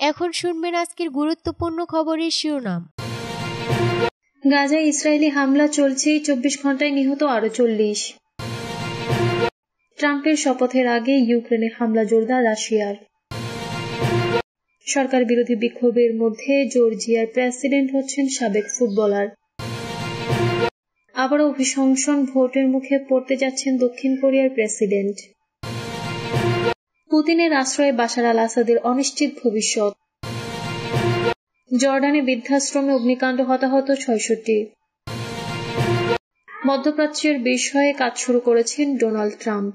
এখন শুনবেন আজকের গুরুত্বপূর্ণ খবরের শিরোনাম। গাজায় ইসরায়েলি হামলা চলছেই, 24 ঘন্টায় নিহত আরো 40। ট্রাম্পের শপথের আগে ইউক্রেনে হামলা জোরদার রাশিয়ার। সরকার বিরোধী বিক্ষোভের মধ্যে জর্জিয়ার প্রেসিডেন্ট হচ্ছেন সাবেক ফুটবলার। আবারও অভিশংসন, ভোটের মুখে পড়তে যাচ্ছেন দক্ষিণ কোরিয়ার প্রেসিডেন্ট। পুতিনের আশ্রয়ে বাশার আল আসাদের অনিশ্চিত ভবিষ্যৎ। জর্ডানে বৃদ্ধাশ্রমে অগ্নিকাণ্ড, হতাহত 66। মধ্যপ্রাচ্যের বিষয়ে কাজ শুরু করেছেন ডোনাল্ড ট্রাম্প।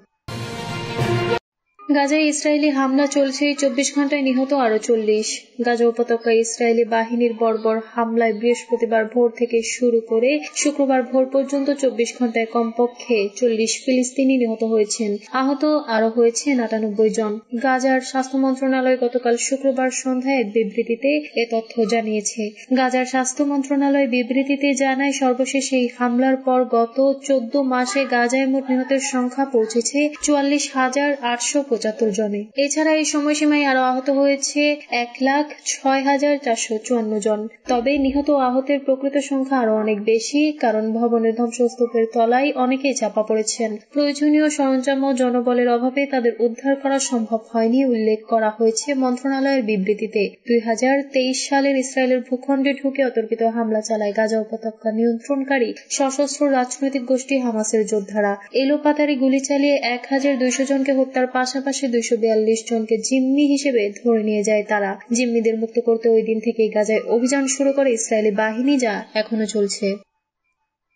গাজায় ইসরায়েলি হামলা চলছেই, 24 ঘন্টায় নিহত আরো 40। গাজা উপত্যকায় ইসরায়েলি বাহিনীর বর্বর হামলায় বৃহস্পতিবার ভোর থেকে শুরু করে শুক্রবার ভোর পর্যন্ত 24 ঘন্টায় কমপক্ষে 40 ফিলিস্তিনি নিহত হয়েছেন। আহত আরো হয়েছেন 98 জন। গাজার স্বাস্থ্য মন্ত্রণালয় গতকাল শুক্রবার সন্ধ্যায় এক বিবৃতিতে এ তথ্য জানিয়েছে। গাজার স্বাস্থ্য মন্ত্রণালয় বিবৃতিতে জানায়, সর্বশেষ এই হামলার পর গত 14 মাসে গাজায় মোট নিহতের সংখ্যা পৌঁছেছে 44,875 জনে। এছাড়া এই সময়সীমায় আরো আহত হয়েছে 1,06,454 জন। তবে নিহত ও আহতের প্রকৃত সংখ্যা আরো অনেক বেশি, কারণ ভবনের ধ্বংসস্তূপের তলায় অনেকেই চাপা পড়েছেন। প্রয়োজনীয় সরঞ্জাম ও জনবলের অভাবে তাদের উদ্ধার করা সম্ভব হয়নি উল্লেখ করা হয়েছে মন্ত্রণালয়ের বিবৃতিতে। 2023 সালের ইসরায়েলের ভূখণ্ডে ঢুকে অতর্কিত হামলা চালায় গাজা উপত্যকা নিয়ন্ত্রণকারী সশস্ত্র রাজনৈতিক গোষ্ঠী হামাসের যোদ্ধারা। এলোপাতাড়ি গুলি চালিয়ে 1,200 জনকে হত্যার পাশাপাশি 242 জনকে জিম্মি হিসেবে ধরে নিয়ে যায় তারা। জিম্মিদের মুক্ত করতে ওই দিন থেকেই গাজায় অভিযান শুরু করে ইসরায়েলি বাহিনী, যা এখনো চলছে।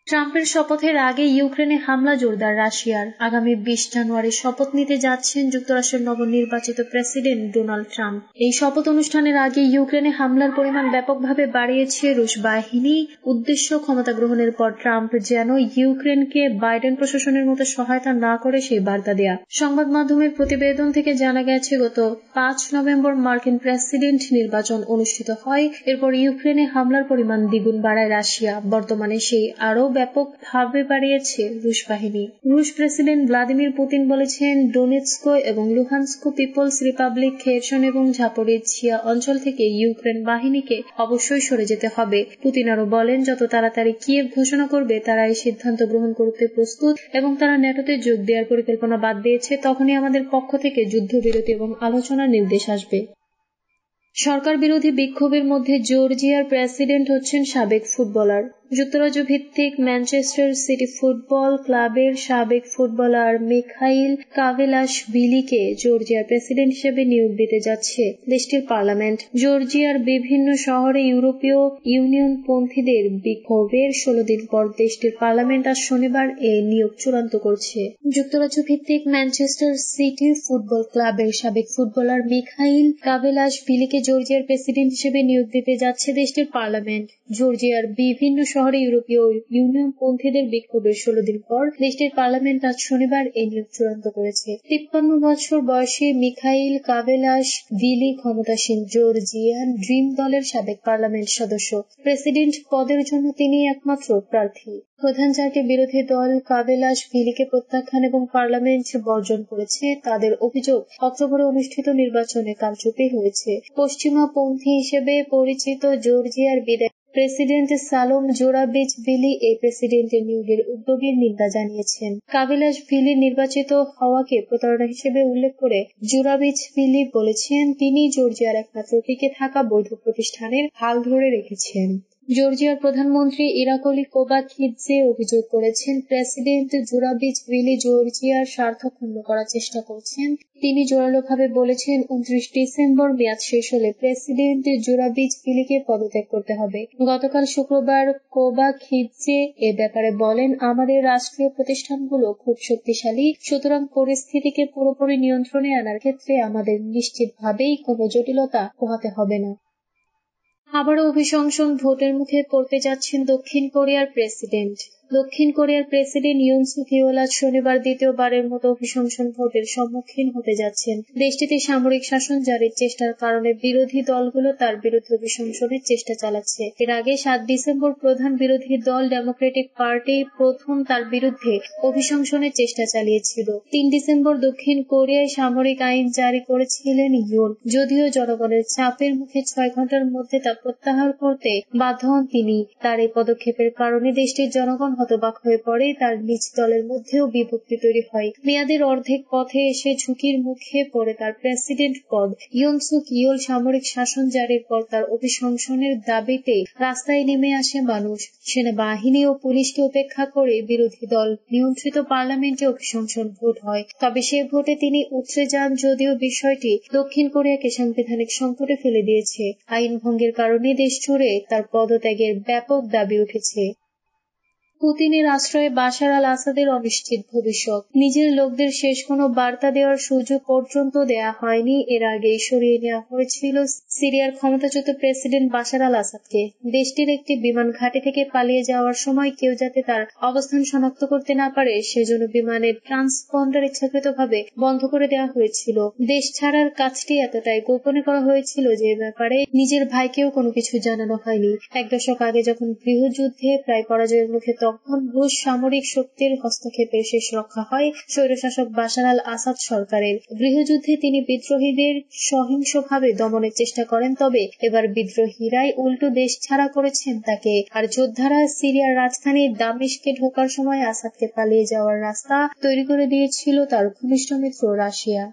ট্রাম্পের শপথের আগে ইউক্রেনে হামলা জোরদার রাশিয়ার। আগামী 20 জানুয়ারি শপথ নিতে যাচ্ছেন যুক্তরাষ্ট্রের নবনির্বাচিত প্রেসিডেন্ট ডোনাল্ড ট্রাম্প। এই শপথ অনুষ্ঠানের আগে ইউক্রেনে হামলার পরিমাণ ব্যাপকভাবে বাড়িয়েছে রুশ বাহিনী। উদ্দেশ্য, ক্ষমতা গ্রহণের পর ট্রাম্প যেন ইউক্রেনকে বাইডেন প্রশাসনের মতো সহায়তা না করে সেই বার্তা দেয়া। সংবাদ মাধ্যমের প্রতিবেদন থেকে জানা গেছে, গত 5 নভেম্বর মার্কিন প্রেসিডেন্ট নির্বাচন অনুষ্ঠিত হয়। এরপর ইউক্রেনে হামলার পরিমাণ দ্বিগুণ বাড়ায় রাশিয়া। বর্তমানে সেই আরো ব্যাপকভাবে বাড়িয়েছে রুশ বাহিনী। রুশ প্রেসিডেন্ট ভ্লাদিমির পুতিন বলেছেন, ডোনেৎস্ক এবং লুহানস্ক পিপলস রিপাবলিক, খেরসন এবং ঝাপোরিঝিয়া অঞ্চল থেকে ইউক্রেন বাহিনীকে অবশ্যই সরে যেতে হবে। পুতিন আরো বলেন, যত তাড়াতাড়ি কিয়েভ ঘোষণা করবে তারা এই সিদ্ধান্ত গ্রহণ করতে প্রস্তুত এবং তারা ন্যাটোতে যোগ দেওয়ার পরিকল্পনা বাদ দিয়েছে, তখনই আমাদের পক্ষ থেকে যুদ্ধবিরতি এবং আলোচনার নির্দেশ আসবে। সরকার বিরোধী বিক্ষোভের মধ্যে জর্জিয়ার প্রেসিডেন্ট হচ্ছেন সাবেক ফুটবলার। যুক্তরাজ্য ভিত্তিক ম্যানচেস্টার সিটি ফুটবল ক্লাবের সাবেক ফুটবলার মিখাইল কাভেলাশভিলিকে জর্জিয়ার প্রেসিডেন্ট হিসেবে নিয়োগ দিতে যাচ্ছে দেশটির পার্লামেন্ট। জর্জিয়ার বিভিন্ন শহরে ইউরোপীয় ইউনিয়ন পন্থীদের বিক্ষোভের 16 দিন পর দেশটির পার্লামেন্ট আজ শনিবার এ নিয়োগ চূড়ান্ত করছে। যুক্তরাজ্য ভিত্তিক ম্যানচেস্টার সিটি ফুটবল ক্লাবের সাবেক ফুটবলার মিখাইল কাভেলাশভিলিকে জর্জিয়ার প্রেসিডেন্ট হিসেবে নিয়োগ দিতে যাচ্ছে দেশটির পার্লামেন্ট। জর্জিয়ার বিভিন্ন শহরে ইউরোপীয় ইউনিয়ন পন্থীদের বিক্ষোভের 16 দিন পর দেশটির পার্লামেন্ট আজ শনিবার এই নিয়োগ চূড়ান্ত করেছে। 53 বছর বয়সী মিখাইল কাভেলাশভিলি ক্ষমতাসীন জর্জিয়ান ড্রিম দলের সাবেক পার্লামেন্ট সদস্য। প্রেসিডেন্ট পদের জন্য তিনি একমাত্র প্রার্থী। প্রধান 4টি বিরোধী দল কাভেলাশভিলিকে প্রত্যাখ্যান এবং পার্লামেন্ট বর্জন করেছে। তাদের অভিযোগ, অক্টোবরে অনুষ্ঠিত নির্বাচনে কারচুপি হয়েছে। পশ্চিমাপন্থী হিসেবে পরিচিত জর্জিয়ার বিদায়ী প্রেসিডেন্ট সালোম জোরাবিচভিলি এই প্রেসিডেন্টের নিয়োগের উদ্যোগের নিন্দা জানিয়েছেন। কাভেলাশভিলি নির্বাচিত হওয়াকে প্রতারণা হিসেবে উল্লেখ করে জোরাবিচভিলি বলেছেন, তিনি জর্জিয়ার একমাত্র টিকে থাকা বৈধ প্রতিষ্ঠানের হাল ধরে রেখেছেন। জর্জিয়ার প্রধানমন্ত্রী ইরাকলি কোবাখিদজে অভিযোগ করেছেন, প্রেসিডেন্ট জোরাবিচভিলি জর্জিয়ার স্বার্থ ক্ষুণ্ণ করার চেষ্টা করছেন। তিনি জোরালোভাবে বলেছেন, 29 ডিসেম্বর মেয়াদ শেষ হলে প্রেসিডেন্ট জোরাবিচভিলিকে পদত্যাগ করতে হবে। গতকাল শুক্রবার কোবাখিদজে এ ব্যাপারে বলেন, আমাদের রাষ্ট্রীয় প্রতিষ্ঠানগুলো খুব শক্তিশালী, সুতরাং পরিস্থিতিকে পুরোপুরি নিয়ন্ত্রণে আনার ক্ষেত্রে আমাদের নিশ্চিতভাবেই কোনো জটিলতা পোহাতে হবে না। আবারও অভিশংসন, ভোটের মুখে পড়তে যাচ্ছেন দক্ষিণ কোরিয়ার প্রেসিডেন্ট। দক্ষিণ কোরিয়ার প্রেসিডেন্ট ইউন সুক ইয়োল আজ শনিবার দ্বিতীয়বারের মতো অভিশংসন ভোটের সম্মুখীন হতে যাচ্ছেন। দেশটিতে সামরিক শাসন জারির চেষ্টার কারণে বিরোধী দলগুলো তার বিরুদ্ধে অভিশংসনের চেষ্টা চালাচ্ছে। এর আগে 7 ডিসেম্বর প্রধান বিরোধী দল ডেমোক্রেটিক পার্টি প্রথম তার বিরুদ্ধে অভিশংসনের চেষ্টা চালিয়েছিল। 3 ডিসেম্বর দক্ষিণ কোরিয়ায় সামরিক আইন জারি করেছিলেন ইয়োন। যদিও জনগণের চাপের মুখে 6 ঘন্টার মধ্যে তা প্রত্যাহার করতে বাধ্য হন তিনি। তার এই পদক্ষেপের কারণে দেশটির জনগণ হতবাক হয়ে পড়ে। তার নিজ দলের মধ্যেও বিভক্তি তৈরি হয়। মেয়াদের অর্ধেক পথে এসে ঝুঁকির মুখে পড়ে তার প্রেসিডেন্ট পদ। ইউন সুক ইয়োল সামরিক শাসন জারির পর তার অভিশংসনের দাবিতে রাস্তায় নেমে আসে মানুষ। সেনাবাহিনী ও পুলিশকে উপেক্ষা করে বিরোধী দল নিয়ন্ত্রিত পার্লামেন্টে অভিশংসন ভোট হয়। তবে সে ভোটে তিনি উতরে যান, যদিও বিষয়টি দক্ষিণ কোরিয়াকে সাংবিধানিক সংকটে ফেলে দিয়েছে। আইন ভঙ্গের কারণে দেশ জুড়ে তার পদত্যাগের ব্যাপক দাবি উঠেছে। পুতিনের আশ্রয়ে বাশার আল আসাদের অনিশ্চিত ভবিষ্যৎ। নিজের লোকদের শেষ কোনো বার্তা দেওয়ার সুযোগ পর্যন্ত দেয়া হয়নি। এর আগেই সরিয়ে নেওয়া হয়েছিল সিরিয়ার ক্ষমতাচ্যুত প্রেসিডেন্ট বাশার আল আসাদকে। দেশটির একটি বিমান ঘাঁটি থেকে পালিয়ে যাওয়ার সময় কেউ যাতে তার অবস্থান শনাক্ত করতে না পারে সেজন্য বিমানের ট্রান্সপন্ডার ইচ্ছাকৃতভাবে বন্ধ করে দেওয়া হয়েছিল। দেশ ছাড়ার কাজটি এতটাই গোপনে করা হয়েছিল যে ব্যাপারে নিজের ভাইকেও কোনো কিছু জানানো হয়নি। 1 দশক আগে যখন গৃহযুদ্ধে প্রায় পরাজয়ের মুখে তখন রুশ সামরিক শক্তির হস্তক্ষেপের শেষ রক্ষা হয় স্বৈরশাসক বাশার আল আসাদ সরকারের। গৃহযুদ্ধে তিনি বিদ্রোহীদের সহিংসভাবে দমনের চেষ্টা করেন, তবে এবার বিদ্রোহীরাই উল্টো দেশ ছাড়া করেছেন তাকে। আর যোদ্ধারা সিরিয়ার রাজধানী দামেস্কে ঢোকার সময় আসাদকে পালিয়ে যাওয়ার রাস্তা তৈরি করে দিয়েছিল তার ঘনিষ্ঠ মিত্র রাশিয়া।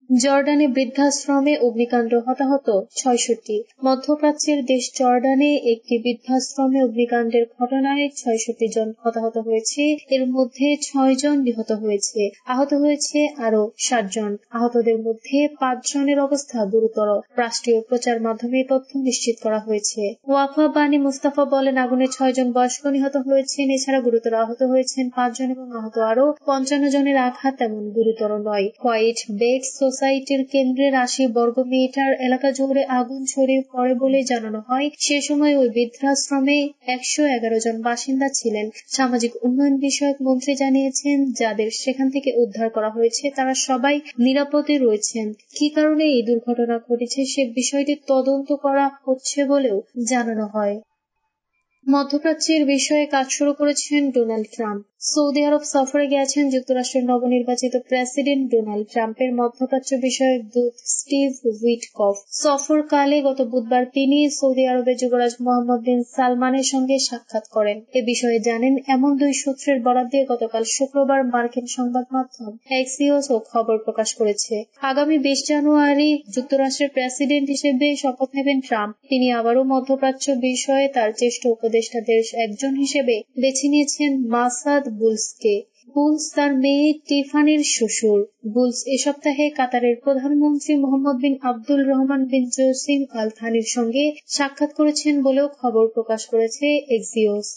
জর্ডানে বৃদ্ধাশ্রমে অগ্নিকাণ্ড, হতাহত 66। মধ্যপ্রাচ্যের দেশ জর্ডানে একটি বৃদ্ধাশ্রমে অগ্নিকাণ্ডের ঘটনায় 66 জন হতাহত হয়েছে। এর মধ্যে 6 জন নিহত হয়েছে। আহত হয়েছে আরো 60 জন। আহতদের মধ্যে 5 জনের অবস্থা গুরুতর। রাষ্ট্রীয় প্রচার মাধ্যমে তথ্য নিশ্চিত করা হয়েছে। ওয়াফা বানি মুস্তাফা বলেন, আগুনে 6 জন বয়স্ক নিহত হয়েছেন। এছাড়া গুরুতর আহত হয়েছেন 5 জন এবং আহত আরো 55 জনের আঘাত তেমন গুরুতর নয়। হোয়াইট বেড সোসাইটির কেন্দ্রের 80 বর্গমিটার এলাকা জুড়ে আগুন ছড়িয়ে পড়ে বলে জানানো হয়। সে সময় ওই বৃদ্ধাশ্রমে 111 জন বাসিন্দা ছিলেন। সামাজিক উন্নয়ন বিষয়ক মন্ত্রী জানিয়েছেন, যাদের সেখান থেকে উদ্ধার করা হয়েছে তারা সবাই নিরাপদে রয়েছেন। কি কারণে এই দুর্ঘটনা ঘটেছে সে বিষয়টি তদন্ত করা হচ্ছে বলেও জানানো হয়। মধ্যপ্রাচ্যের বিষয়ে কাজ শুরু করেছেন ডোনাল্ড ট্রাম্প। সৌদি আরব সফরে গেছেন যুক্তরাষ্ট্রের নবনির্বাচিত প্রেসিডেন্ট ডোনাল্ড ট্রাম্পের মধ্যপ্রাচ্য বিষয়ক দূত স্টিভ উইটকফ। সফরকালে গত বুধবার তিনি সৌদি আরবের যুবরাজ মোহাম্মদ বিন সালমানের সঙ্গে সাক্ষাৎ করেন। এ বিষয়ে জানেন এমন 2 সূত্রের বরাত দিয়ে গতকাল শুক্রবার মার্কিন সংবাদ মাধ্যম এক্সিওস খবর প্রকাশ করেছে। আগামী 20 জানুয়ারি যুক্তরাষ্ট্রের প্রেসিডেন্ট হিসেবে শপথ নেবেন ট্রাম্প। তিনি আবারও মধ্যপ্রাচ্য বিষয়ে তার জ্যেষ্ঠ উপদেষ্টাদের একজন হিসেবে বেছে নিয়েছেন মাসাদ বুলসকে। বুলস তার মেয়ে টিফানির শ্বশুর। বুলস এ সপ্তাহে কাতারের প্রধানমন্ত্রী মোহাম্মদ বিন আব্দুল রহমান বিন জসিম আল থানির সঙ্গে সাক্ষাৎ করেছেন বলেও খবর প্রকাশ করেছে এক্সিওস।